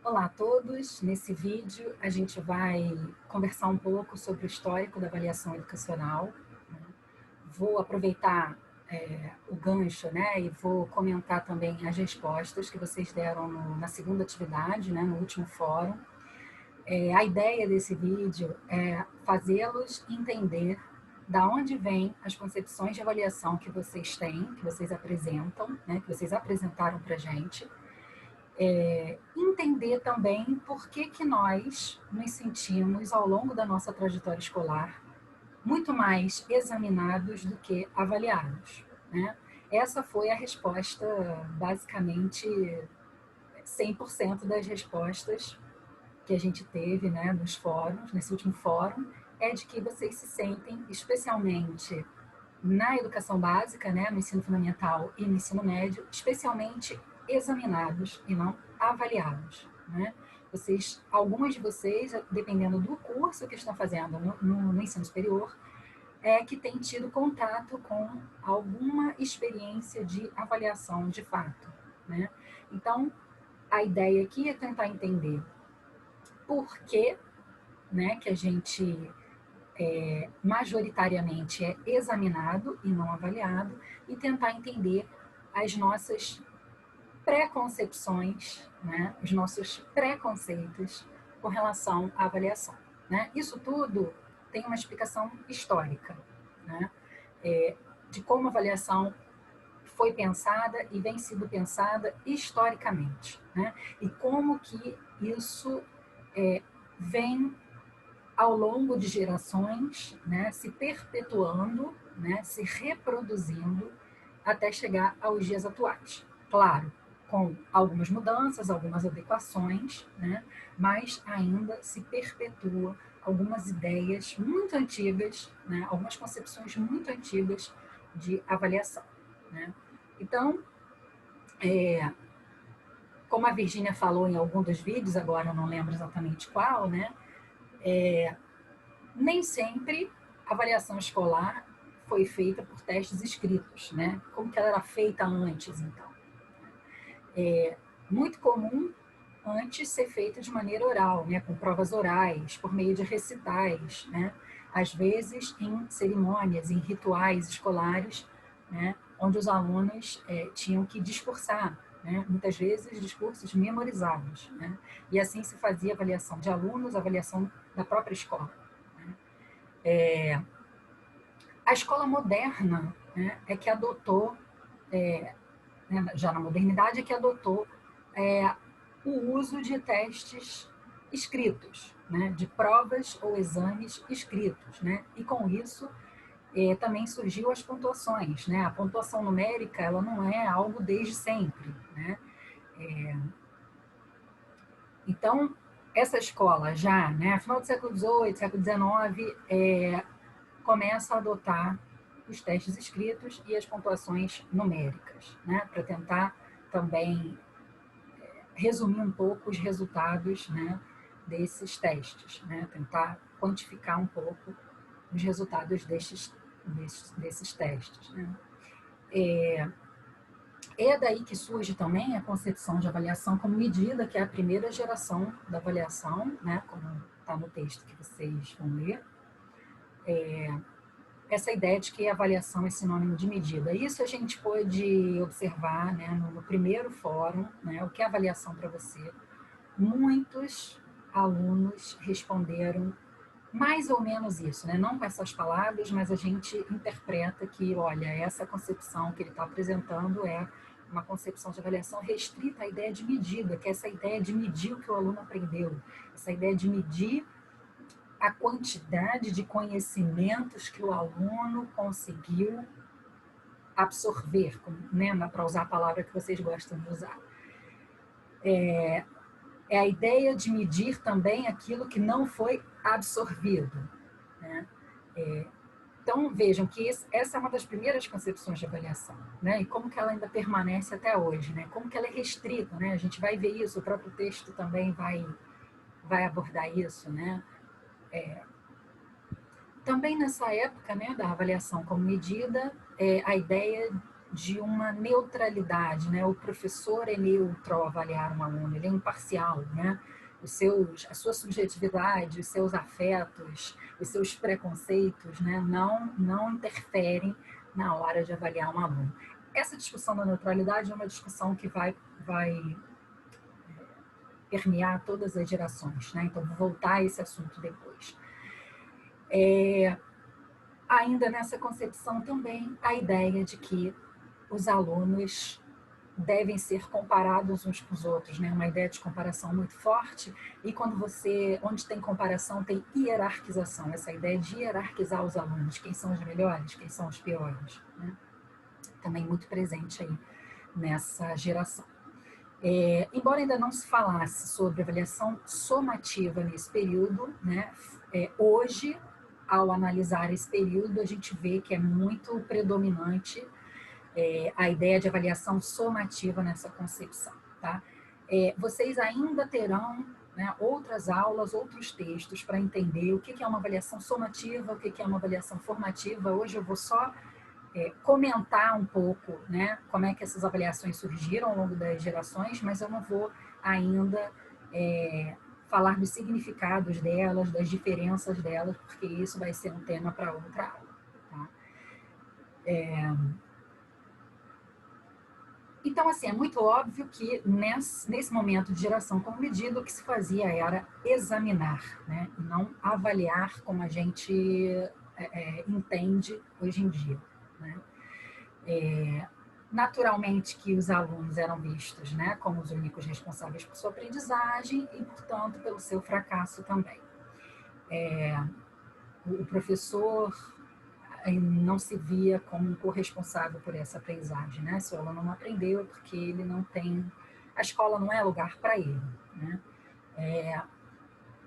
Olá a todos, nesse vídeo a gente vai conversar um pouco sobre o histórico da avaliação educacional, né? Vou aproveitar o gancho, né, e vou comentar também as respostas que vocês deram na segunda atividade, né, no último fórum. A ideia desse vídeo é fazê-los entender da onde vêm as concepções de avaliação que vocês têm, que vocês apresentam, né, que vocês apresentaram para a gente, entender também por que nós nos sentimos, ao longo da nossa trajetória escolar, muito mais examinados do que avaliados, né? Essa foi a resposta, basicamente, 100% das respostas que a gente teve, né, nos fóruns, nesse último fórum, é de que vocês se sentem, especialmente na educação básica, né, no ensino fundamental e no ensino médio, especialmente examinados e não avaliados, né? Algumas de vocês, dependendo do curso que estão fazendo no ensino superior, que têm tido contato com alguma experiência de avaliação de fato, né? Então, a ideia aqui é tentar entender por que, né, que a gente majoritariamente é examinado e não avaliado, e tentar entender as nossas preconcepções, né, os nossos preconceitos com relação à avaliação, né? Isso tudo tem uma explicação histórica, né, de como a avaliação foi pensada e vem sendo pensada historicamente, né? E como que isso vem ao longo de gerações, né, se perpetuando, né, se reproduzindo até chegar aos dias atuais. Claro, com algumas mudanças, algumas adequações, né, mas ainda se perpetua algumas ideias muito antigas, né, algumas concepções muito antigas de avaliação, né? Então, como a Virgínia falou em algum dos vídeos, agora eu não lembro exatamente qual, né, nem sempre a avaliação escolar foi feita por testes escritos, né? Como que ela era feita antes, então? Muito comum antes ser feita de maneira oral, né? Com provas orais, por meio de recitais, né? Às vezes em cerimônias, em rituais escolares, né? Onde os alunos tinham que discursar, né? Muitas vezes discursos memorizados, né? E assim se fazia avaliação de alunos, avaliação da própria escola. A escola moderna, né, é que adotou, né, já na modernidade, é que adotou é, o uso de testes escritos, né, de provas ou exames escritos, né, e com isso também surgiu as pontuações, né, a pontuação numérica ela não é algo desde sempre, né, então essa escola já, né, final do século XVIII, século XIX, começa a adotar os testes escritos e as pontuações numéricas, né, para tentar também resumir um pouco os resultados, né, desses testes, né, tentar quantificar um pouco os resultados desses testes. Né. É daí que surge também a concepção de avaliação como medida, que é a primeira geração da avaliação, né, como está no texto que vocês vão ler, essa ideia de que a avaliação é sinônimo de medida. Isso a gente pôde observar, né, no primeiro fórum, né, o que é avaliação para você. Muitos alunos responderam mais ou menos isso, né? Não com essas palavras, mas a gente interpreta que, olha, essa concepção que ele está apresentando é uma concepção de avaliação restrita à ideia de medida, que é essa ideia de medir o que o aluno aprendeu, essa ideia de medir a quantidade de conhecimentos que o aluno conseguiu absorver, né, para usar a palavra que vocês gostam de usar. É a ideia de medir também aquilo que não foi absorvido, né? Então, vejam que essa é uma das primeiras concepções de avaliação, né? E como que ela ainda permanece até hoje, né? Como que ela é restrita, né? A gente vai ver isso, o próprio texto também vai abordar isso, né? Também nessa época, né, da avaliação como medida, a ideia de uma neutralidade, né? O professor é neutro ao avaliar um aluno, ele é imparcial, né? A sua subjetividade, os seus afetos, os seus preconceitos, né? Não interferem na hora de avaliar um aluno. Essa discussão da neutralidade é uma discussão que vai permear todas as gerações, né? Então, vou voltar a esse assunto depois. Ainda nessa concepção também, a ideia de que os alunos devem ser comparados uns com os outros, né? Uma ideia de comparação muito forte, e onde tem comparação, tem hierarquização, essa ideia de hierarquizar os alunos, quem são os melhores, quem são os piores, né? Também muito presente aí nessa geração. Embora ainda não se falasse sobre avaliação somativa nesse período, né? Hoje, ao analisar esse período, a gente vê que é muito predominante a ideia de avaliação somativa nessa concepção. Tá? Vocês ainda terão, né, outras aulas, outros textos para entender o que é uma avaliação somativa, o que é uma avaliação formativa. Hoje eu vou só comentar um pouco, né, como é que essas avaliações surgiram ao longo das gerações, mas eu não vou ainda falar dos significados delas, das diferenças delas, porque isso vai ser um tema para outra aula. Tá? Então, assim, é muito óbvio que nesse momento de geração como medida, o que se fazia era examinar, né, e não avaliar como a gente entende hoje em dia, né? Naturalmente que os alunos eram vistos, né, como os únicos responsáveis por sua aprendizagem e, portanto, pelo seu fracasso também. O professor não se via como corresponsável por essa aprendizagem, né? Se o aluno não aprendeu, é porque ele não tem... A escola não é lugar para ele, né?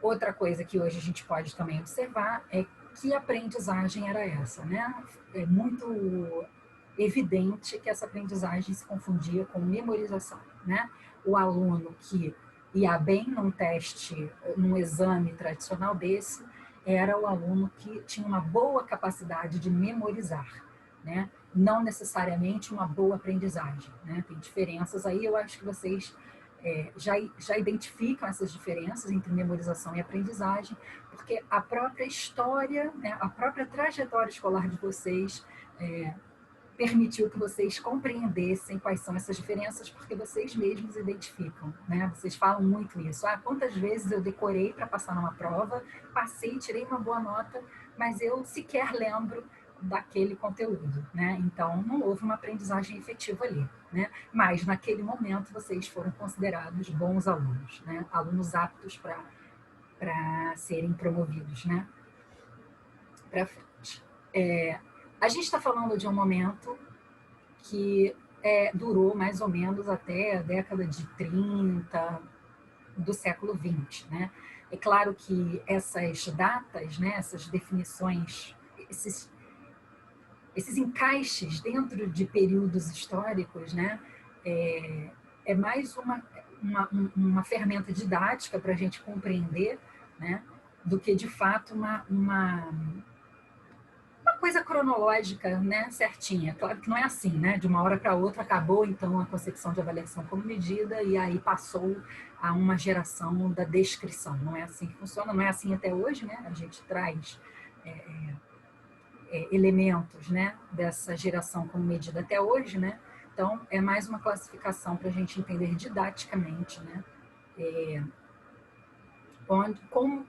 Outra coisa que hoje a gente pode também observar é que aprendizagem era essa, né? É muito evidente que essa aprendizagem se confundia com memorização, né? O aluno que ia bem num teste, num exame tradicional desse, era o aluno que tinha uma boa capacidade de memorizar, né? Não necessariamente uma boa aprendizagem, né? Tem diferenças aí, eu acho que vocês já identificam essas diferenças entre memorização e aprendizagem, porque a própria história, né, a própria trajetória escolar de vocês permitiu que vocês compreendessem quais são essas diferenças, porque vocês mesmos identificam, né? Vocês falam muito isso. Quantas vezes eu decorei para passar numa prova, passei, tirei uma boa nota, mas eu sequer lembro daquele conteúdo, né? Então, não houve uma aprendizagem efetiva ali, né? Mas, naquele momento, vocês foram considerados bons alunos, né? Alunos aptos para serem promovidos, né? Para frente. A gente está falando de um momento que durou mais ou menos até a década de 30 do século XX, né? É claro que essas datas, né, essas definições, esses encaixes dentro de períodos históricos, né, é mais uma ferramenta didática para a gente compreender, né, do que de fato uma coisa cronológica, né, certinha. Claro que não é assim, né? De uma hora para outra acabou, então, a concepção de avaliação como medida e aí passou a uma geração da descrição. Não é assim que funciona, não é assim até hoje, né? A gente traz elementos, né, dessa geração como medida até hoje, né? Então, é mais uma classificação para a gente entender didaticamente, né? Como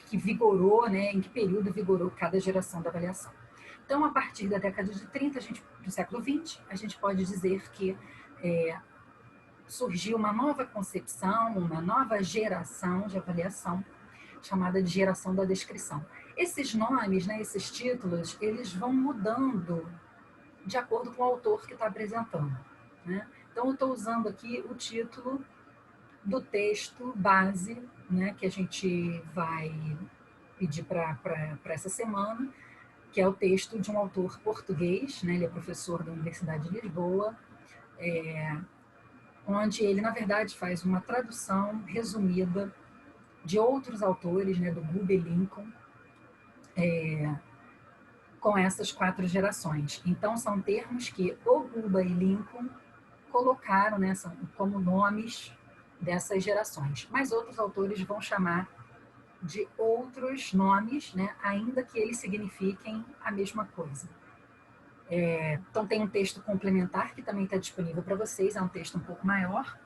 que vigorou, né? Em que período vigorou cada geração da avaliação. Então, a partir da década de 30, do século XX, a gente pode dizer que surgiu uma nova concepção, uma nova geração de avaliação, chamada de geração da descrição. Esses nomes, né, esses títulos, eles vão mudando de acordo com o autor que está apresentando, né? Então, eu estou usando aqui o título do texto base, né, que a gente vai pedir para essa semana, que é o texto de um autor português, né? Ele é professor da Universidade de Lisboa, onde ele, na verdade, faz uma tradução resumida de outros autores, né, do Guber Lincoln, com essas 4 gerações. Então, são termos que Ogbuba e Lincoln colocaram, né, como nomes dessas gerações. Mas outros autores vão chamar de outros nomes, né, ainda que eles signifiquem a mesma coisa. Então, tem um texto complementar que também está disponível para vocês, é um texto um pouco maior,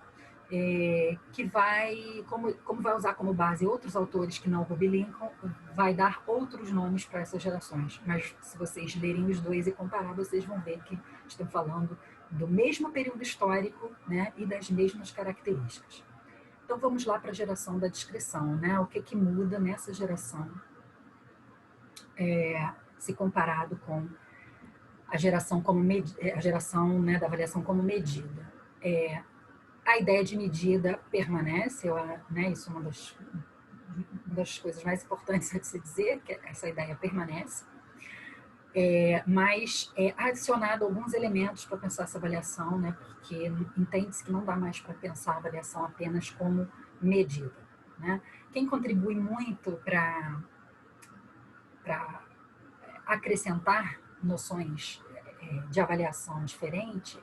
que vai, como vai usar como base outros autores que não o Ruby Lincoln, vai dar outros nomes para essas gerações. Mas se vocês lerem os dois e comparar, vocês vão ver que estão falando do mesmo período histórico, né, e das mesmas características. Então vamos lá para a geração da descrição, né? O que muda nessa geração, se comparado com a geração a geração, né, da avaliação como medida. A ideia de medida permanece, né, isso é uma das coisas mais importantes a se dizer, que essa ideia permanece, mas é adicionado alguns elementos para pensar essa avaliação, né, porque entende-se que não dá mais para pensar a avaliação apenas como medida. Né? Quem contribui muito para acrescentar noções de avaliação diferente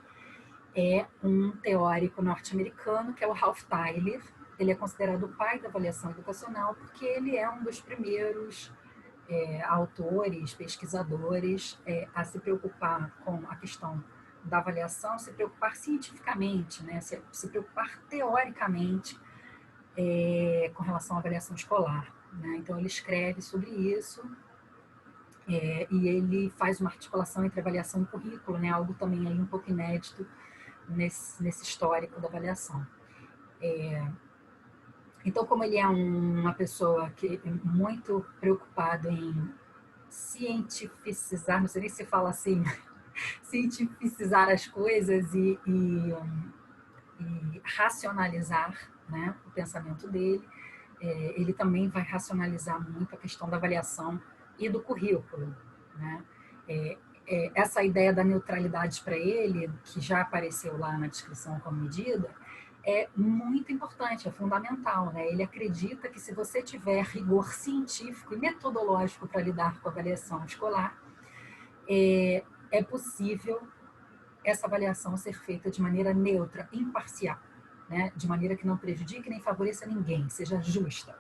é um teórico norte-americano, que é o Ralph Tyler. Ele é considerado o pai da avaliação educacional, porque ele é um dos primeiros autores, pesquisadores, a se preocupar com a questão da avaliação, se preocupar cientificamente, né? se preocupar teoricamente com relação à avaliação escolar. Né? Então, ele escreve sobre isso, e ele faz uma articulação entre avaliação e currículo, né? Algo também aí um pouco inédito nesse histórico da avaliação. Então, como ele é uma pessoa que é muito preocupado em cientificizar, não sei nem se fala assim, cientificizar as coisas e racionalizar, né, o pensamento dele, ele também vai racionalizar muito a questão da avaliação e do currículo. Né? Essa ideia da neutralidade para ele, que já apareceu lá na descrição como medida, é muito importante, é fundamental. Né? Ele acredita que se você tiver rigor científico e metodológico para lidar com a avaliação escolar, é possível essa avaliação ser feita de maneira neutra, imparcial, né? De maneira que não prejudique nem favoreça ninguém, seja justa.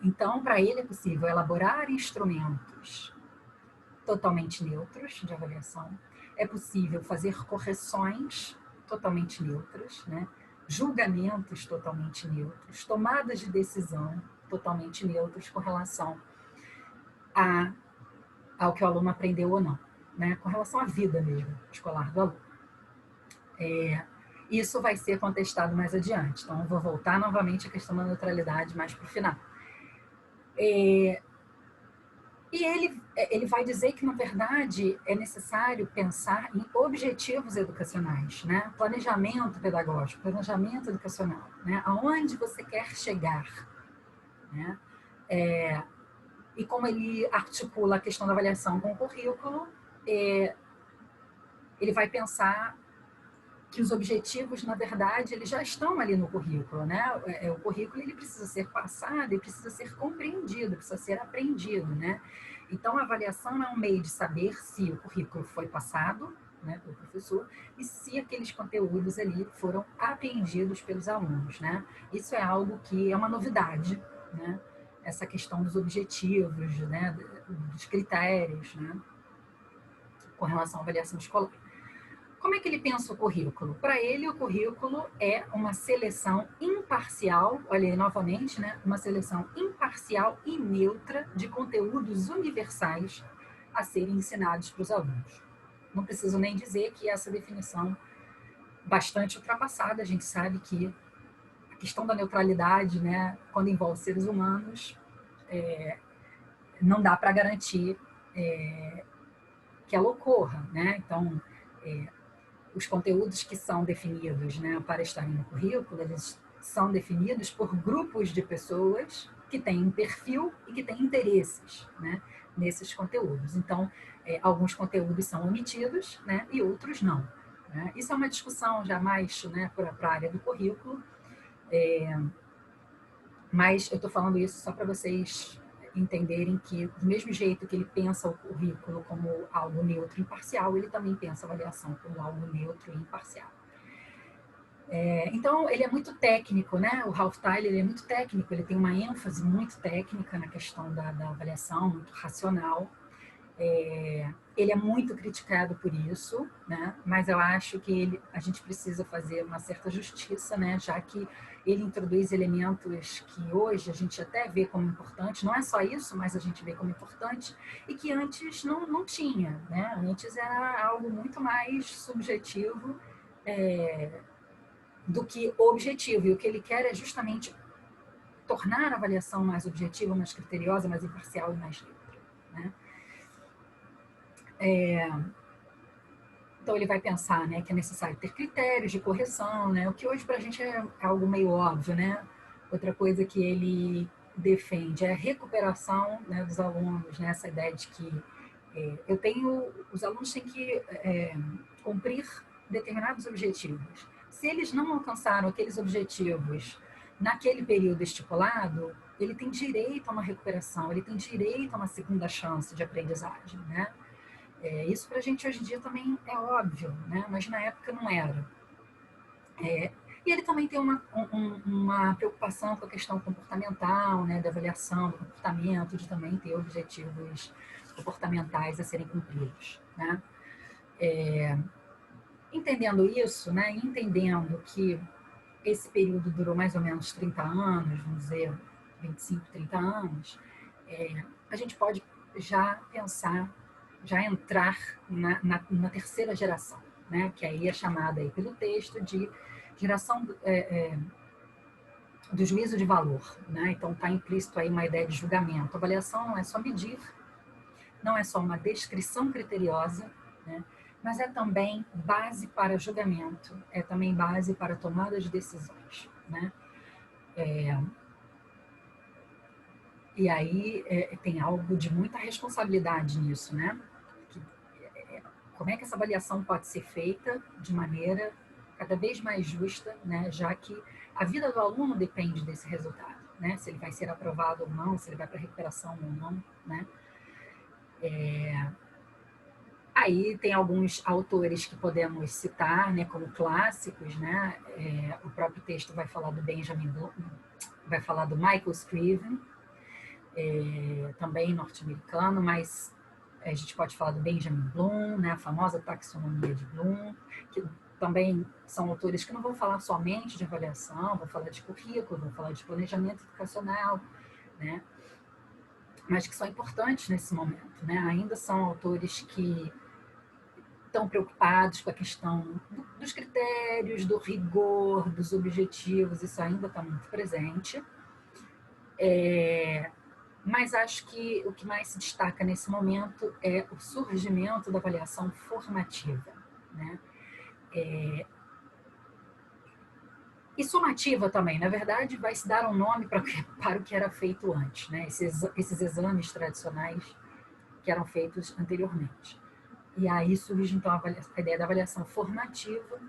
Então, para ele é possível elaborar instrumentos totalmente neutros de avaliação, é possível fazer correções totalmente neutras, né? Julgamentos totalmente neutros, tomadas de decisão totalmente neutros com relação ao que o aluno aprendeu ou não, né? Com relação à vida mesmo escolar do aluno. Isso vai ser contestado mais adiante, então eu vou voltar novamente à questão da neutralidade mais para o final. E ele vai dizer que, na verdade, é necessário pensar em objetivos educacionais, né? Planejamento pedagógico, planejamento educacional, né? Aonde você quer chegar, né? E como ele articula a questão da avaliação com o currículo, ele vai pensar que os objetivos, na verdade, eles já estão ali no currículo, né? O currículo ele precisa ser passado e precisa ser compreendido, precisa ser aprendido, né? Então, a avaliação é um meio de saber se o currículo foi passado, né, pelo professor, e se aqueles conteúdos ali foram aprendidos pelos alunos, né? Isso é algo que é uma novidade, né? Essa questão dos objetivos, né, dos critérios, né, com relação à avaliação escolar. Como é que ele pensa o currículo? Para ele, o currículo é uma seleção imparcial, olha aí novamente, né? Uma seleção imparcial e neutra de conteúdos universais a serem ensinados para os alunos. Não preciso nem dizer que essa definição bastante ultrapassada, a gente sabe que a questão da neutralidade, né, quando envolve seres humanos, não dá para garantir que ela ocorra, né? Então, os conteúdos que são definidos, né, para estarem no currículo, eles são definidos por grupos de pessoas que têm um perfil e que têm interesses, né, nesses conteúdos. Então, alguns conteúdos são omitidos, né, e outros não. Né? Isso é uma discussão já mais, né, para a área do currículo, mas eu estou falando isso só para vocês entenderem que, do mesmo jeito que ele pensa o currículo como algo neutro e imparcial, ele também pensa a avaliação como algo neutro e imparcial. Então, ele é muito técnico, né? O Ralph Tyler ele é muito técnico, ele tem uma ênfase muito técnica na questão da avaliação, muito racional. Ele é muito criticado por isso, né? Mas eu acho que a gente precisa fazer uma certa justiça, né? Já que ele introduz elementos que hoje a gente até vê como importantes, não é só isso, mas a gente vê como importante, e que antes não tinha, né? Antes era algo muito mais subjetivo, do que objetivo. E o que ele quer é justamente tornar a avaliação mais objetiva, mais criteriosa, mais imparcial e mais neutra, né? Então ele vai pensar, né, que é necessário ter critérios de correção, né? O que hoje para a gente é algo meio óbvio, né? Outra coisa que ele defende é a recuperação, né, dos alunos, né? Essa ideia de que os alunos têm que cumprir determinados objetivos. Se eles não alcançaram aqueles objetivos naquele período estipulado, ele tem direito a uma recuperação, ele tem direito a uma segunda chance de aprendizagem, né? Isso para a gente hoje em dia também é óbvio, né? Mas na época não era. E ele também tem uma preocupação com a questão comportamental, né? Da avaliação do comportamento, de também ter objetivos comportamentais a serem cumpridos, né? Entendendo isso, né? Entendendo que esse período durou mais ou menos 30 anos, vamos dizer, 25, 30 anos, a gente pode já pensar, já entrar na terceira geração, né? Que aí é chamada aí pelo texto de geração do juízo de valor, né? Então está implícito aí uma ideia de julgamento. A avaliação não é só medir, não é só uma descrição criteriosa, né? Mas é também base para julgamento, é também base para tomada de decisões, né? E aí tem algo de muita responsabilidade nisso, né? Como é que essa avaliação pode ser feita de maneira cada vez mais justa, né? Já que a vida do aluno depende desse resultado, né? Se ele vai ser aprovado ou não, se ele vai para recuperação ou não, né? Aí tem alguns autores que podemos citar, né, como clássicos, né? O próprio texto vai falar do Benjamin Bloom, vai falar do Michael Scriven, também norte-americano, mas a gente pode falar do Benjamin Bloom, né, a famosa taxonomia de Bloom, que também são autores que não vão falar somente de avaliação, vão falar de currículo, vão falar de planejamento educacional, né, mas que são importantes nesse momento, né? Ainda são autores que estão preocupados com a questão dos critérios, do rigor, dos objetivos, isso ainda está muito presente. Mas acho que o que mais se destaca nesse momento é o surgimento da avaliação formativa, né? E sumativa também, na verdade, vai se dar um nome para o que era feito antes, né? Esses exames tradicionais que eram feitos anteriormente. E aí surge, então, a ideia da avaliação formativa,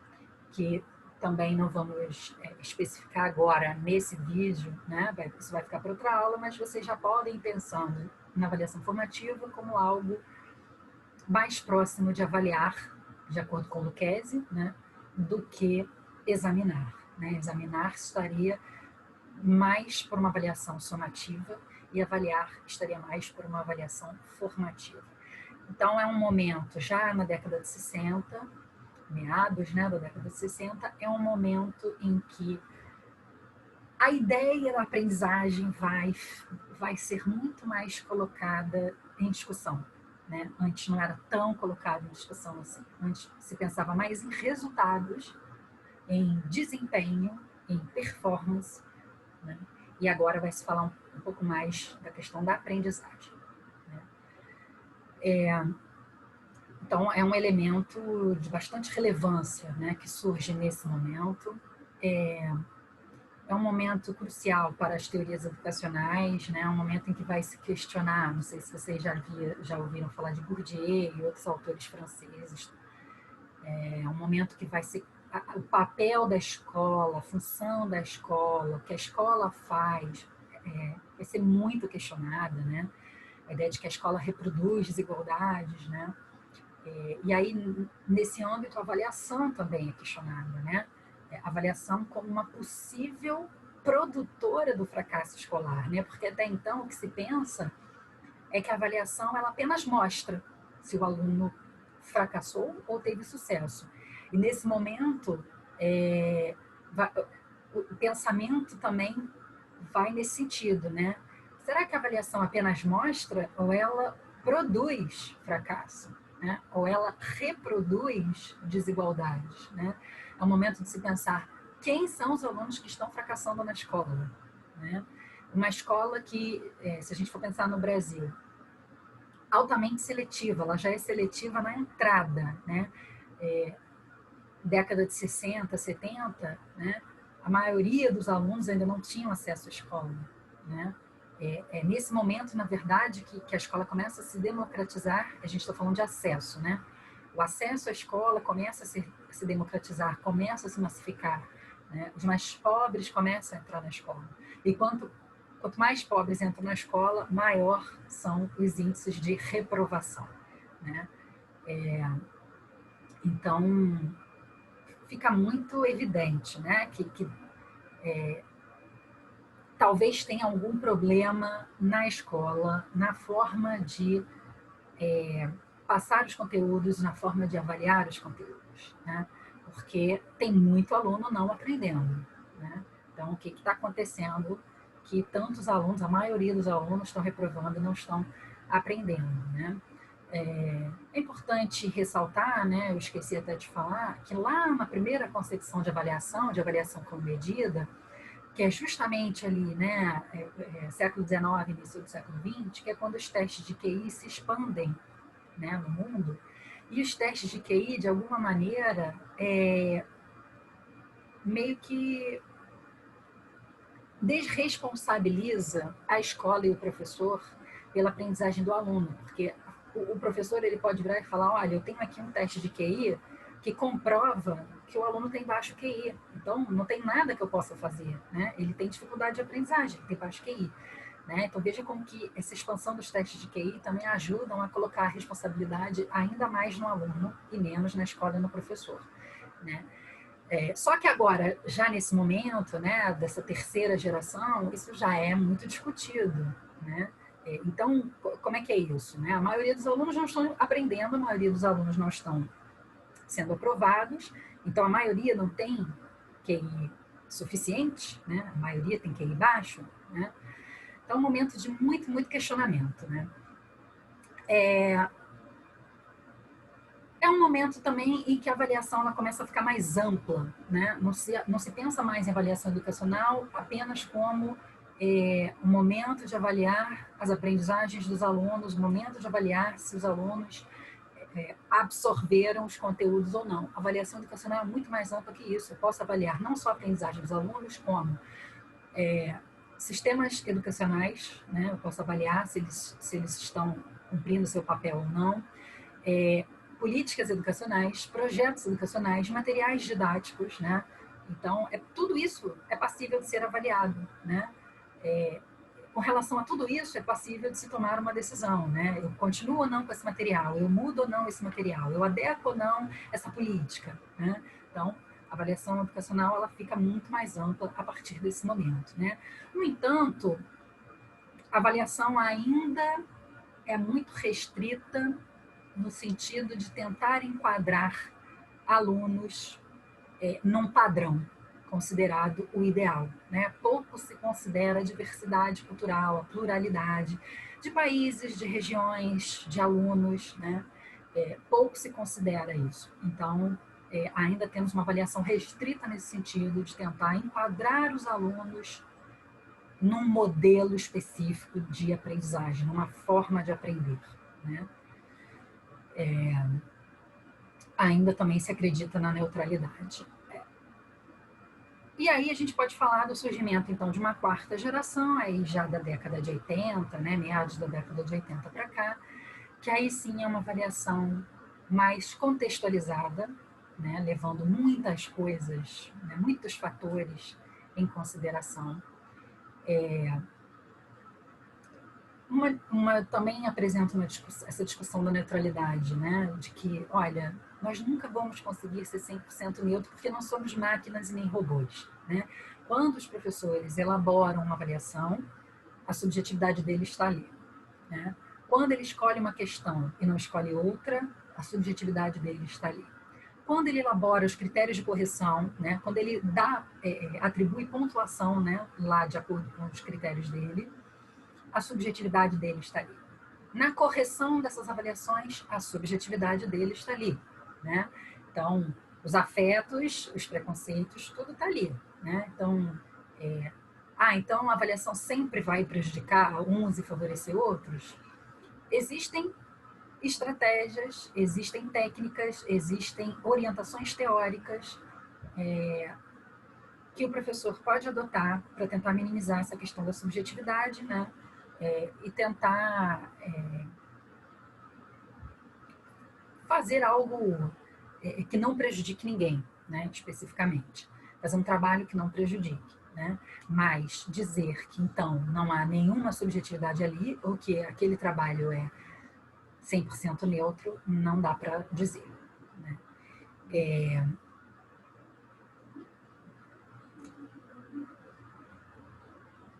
que também não vamos especificar agora nesse vídeo, né? Isso vai ficar para outra aula, mas vocês já podem ir pensando na avaliação formativa como algo mais próximo de avaliar, de acordo com Lucchesi, né? Do que examinar, né? Examinar estaria mais por uma avaliação somativa e avaliar estaria mais por uma avaliação formativa. Então, é um momento, já na década de 60, meados, né, da década de 60, é um momento em que a ideia da aprendizagem vai ser muito mais colocada em discussão, né? Antes não era tão colocado em discussão assim. Antes se pensava mais em resultados, em desempenho, em performance, né? E agora vai se falar um pouco mais da questão da aprendizagem, né? Então, é um elemento de bastante relevância, né, que surge nesse momento. É um momento crucial para as teorias educacionais, né, um momento em que vai se questionar, não sei se vocês já ouviram falar de Bourdieu e outros autores franceses, é um momento que vai ser o papel da escola, a função da escola, o que a escola faz vai ser muito questionada, né? A ideia de que a escola reproduz desigualdades, né? E aí, nesse âmbito, a avaliação também é questionada, né? A avaliação como uma possível produtora do fracasso escolar, né? Porque até então o que se pensa é que a avaliação ela apenas mostra se o aluno fracassou ou teve sucesso. E nesse momento, o pensamento também vai nesse sentido, né? Será que a avaliação apenas mostra ou ela produz fracasso, né? Ou ela reproduz desigualdades, né? É o momento de se pensar quem são os alunos que estão fracassando na escola, né? Uma escola que, se a gente for pensar no Brasil, altamente seletiva, ela já é seletiva na entrada, né? Década de 60, 70, né? A maioria dos alunos ainda não tinham acesso à escola, né? É nesse momento, na verdade, que a escola começa a se democratizar. A gente está falando de acesso, né? O acesso à escola começa a se democratizar, começa a se massificar, né? Os mais pobres começam a entrar na escola. E quanto mais pobres entram na escola, maior são os índices de reprovação, né? Então, fica muito evidente, né, que talvez tenha algum problema na escola, na forma de passar os conteúdos, na forma de avaliar os conteúdos, né? Porque tem muito aluno não aprendendo, né? Então, o que está acontecendo que tantos alunos, a maioria dos alunos estão reprovando e não estão aprendendo, né? É importante ressaltar, né, eu esqueci até de falar, que lá na primeira concepção de avaliação como medida, que é justamente ali, né, século XIX, início do século XX, que é quando os testes de QI se expandem, né, no mundo, e os testes de QI, de alguma maneira, meio que desresponsabiliza a escola e o professor pela aprendizagem do aluno, porque o professor ele pode virar e falar, olha, eu tenho aqui um teste de QI que comprova que o aluno tem baixo QI, então não tem nada que eu possa fazer, né? Ele tem dificuldade de aprendizagem, tem baixo QI. Né? Então veja como que essa expansão dos testes de QI também ajudam a colocar a responsabilidade ainda mais no aluno e menos na escola e no professor. Né? Só que agora, já nesse momento, né, dessa terceira geração, isso já é muito discutido, né? Então, como é que é isso? Né? A maioria dos alunos não estão aprendendo, a maioria dos alunos não estão sendo aprovados, então a maioria não tem QI suficiente, né? A maioria tem QI baixo, né? Então, é um momento de muito, muito questionamento, né? É um momento também em que a avaliação ela começa a ficar mais ampla, né? Não se pensa mais em avaliação educacional apenas como um momento de avaliar as aprendizagens dos alunos, um momento de avaliar se os alunos absorveram os conteúdos ou não. A avaliação educacional é muito mais ampla que isso. Eu posso avaliar não só a aprendizagem dos alunos, como sistemas educacionais, né? Eu posso avaliar se eles estão cumprindo seu papel ou não, políticas educacionais, projetos educacionais, materiais didáticos, né? Então, tudo isso é passível de ser avaliado, né? Com relação a tudo isso, é passível de se tomar uma decisão, né? Eu continuo ou não com esse material, eu mudo ou não esse material, eu adequo ou não essa política, né? Então, a avaliação educacional ela fica muito mais ampla a partir desse momento, né? No entanto, a avaliação ainda é muito restrita no sentido de tentar enquadrar alunos num padrão considerado o ideal, né? Pouco se considera a diversidade cultural, a pluralidade de países, de regiões, de alunos, né? Pouco se considera isso. Então, ainda temos uma avaliação restrita nesse sentido de tentar enquadrar os alunos num modelo específico de aprendizagem, numa forma de aprender, né? Ainda também se acredita na neutralidade. E aí a gente pode falar do surgimento, então, de uma quarta geração, aí já da década de 80, né, meados da década de 80 para cá, que aí sim é uma avaliação mais contextualizada, né, levando muitas coisas, né, muitos fatores em consideração. Também apresento essa discussão da neutralidade, né? De que, olha, nós nunca vamos conseguir ser 100% neutro porque não somos máquinas e nem robôs, né? Quando os professores elaboram uma avaliação, a subjetividade dele está ali, né? Quando ele escolhe uma questão e não escolhe outra, a subjetividade dele está ali. Quando ele elabora os critérios de correção, né? Quando ele atribui pontuação, né? Lá de acordo com os critérios dele, a subjetividade dele está ali. Na correção dessas avaliações, a subjetividade dele está ali, né? Então, os afetos, os preconceitos, tudo está ali, né? Então, então a avaliação sempre vai prejudicar uns e favorecer outros? Existem estratégias, existem técnicas, existem orientações teóricas que o professor pode adotar para tentar minimizar essa questão da subjetividade, né? E tentar fazer algo que não prejudique ninguém, né, especificamente. Fazer um trabalho que não prejudique, né? Mas dizer que, então, não há nenhuma subjetividade ali, ou que aquele trabalho é 100% neutro, não dá para dizer, né?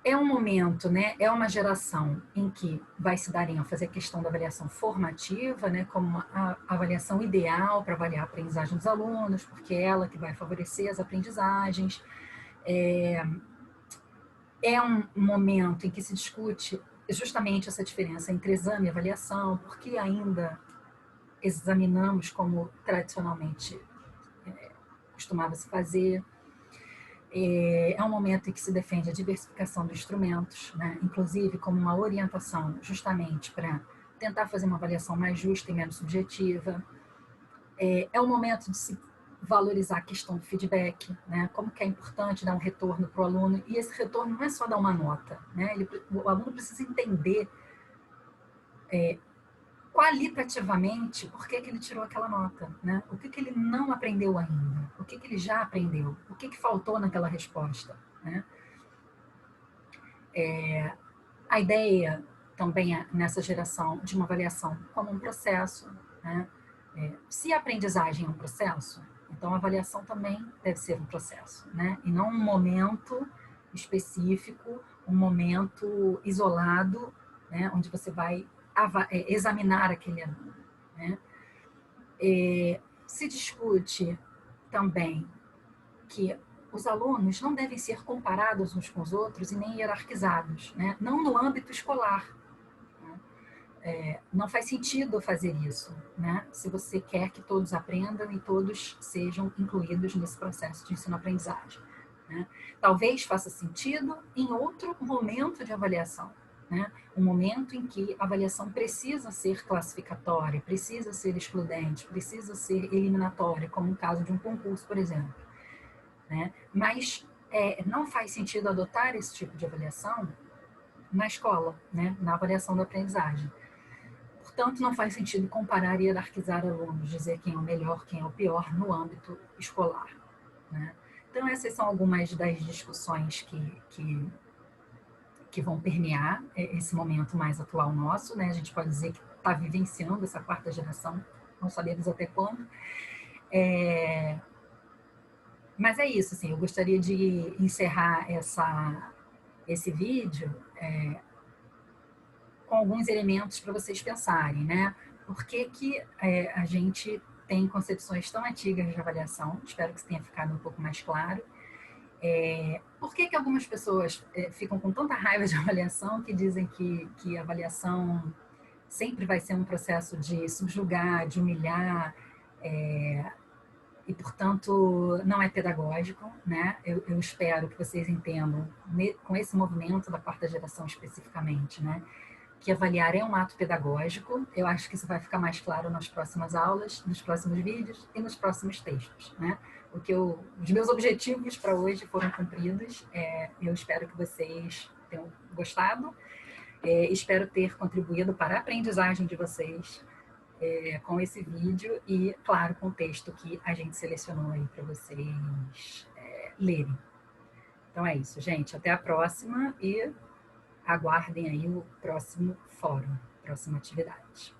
É um momento, né? É uma geração em que vai se dar ênfase à questão da avaliação formativa, né? Como a avaliação ideal para avaliar a aprendizagem dos alunos, porque é ela que vai favorecer as aprendizagens. É um momento em que se discute justamente essa diferença entre exame e avaliação, porque ainda examinamos como tradicionalmente costumava se fazer. É um momento em que se defende a diversificação dos instrumentos, né? Inclusive como uma orientação justamente para tentar fazer uma avaliação mais justa e menos subjetiva. É um momento de se valorizar a questão do feedback, né? Como que é importante dar um retorno para o aluno, e esse retorno não é só dar uma nota, né? O aluno precisa entender qualitativamente por que ele tirou aquela nota, né? O que ele não aprendeu ainda, o que ele já aprendeu, o que faltou naquela resposta, né? A ideia também nessa geração de uma avaliação como um processo, né? Se a aprendizagem é um processo, então a avaliação também deve ser um processo, né? E não um momento específico, um momento isolado, né? Onde você vai examinar aquele aluno, né? Se discute também que os alunos não devem ser comparados uns com os outros e nem hierarquizados, né? Não no âmbito escolar. Não faz sentido fazer isso, né? Se você quer que todos aprendam e todos sejam incluídos nesse processo de ensino-aprendizagem, né? Talvez faça sentido em outro momento de avaliação, né? Um momento em que a avaliação precisa ser classificatória, precisa ser excludente, precisa ser eliminatória, como no caso de um concurso, por exemplo, né? Mas não faz sentido adotar esse tipo de avaliação na escola, né? Na avaliação da aprendizagem. Portanto, não faz sentido comparar e hierarquizar alunos, dizer quem é o melhor, quem é o pior no âmbito escolar, né? Então, essas são algumas das discussões que vão permear esse momento mais atual nosso, né? A gente pode dizer que está vivenciando essa quarta geração, não sabemos até quando. Mas é isso, assim, eu gostaria de encerrar esse vídeo com alguns elementos para vocês pensarem, né? Por que a gente tem concepções tão antigas de avaliação? Espero que isso tenha ficado um pouco mais claro. Por que algumas pessoas ficam com tanta raiva de avaliação que dizem que a avaliação sempre vai ser um processo de subjugar, de humilhar, e, portanto, não é pedagógico, né? Eu espero que vocês entendam, com esse movimento da quarta geração especificamente, né? Que avaliar é um ato pedagógico. Eu acho que isso vai ficar mais claro nas próximas aulas, nos próximos vídeos e nos próximos textos, né? Os meus objetivos para hoje foram cumpridos. Eu espero que vocês tenham gostado. Espero ter contribuído para a aprendizagem de vocês com esse vídeo e, claro, com o texto que a gente selecionou aí para vocês lerem. Então é isso, gente. Até a próxima e aguardem aí o próximo fórum, próxima atividade.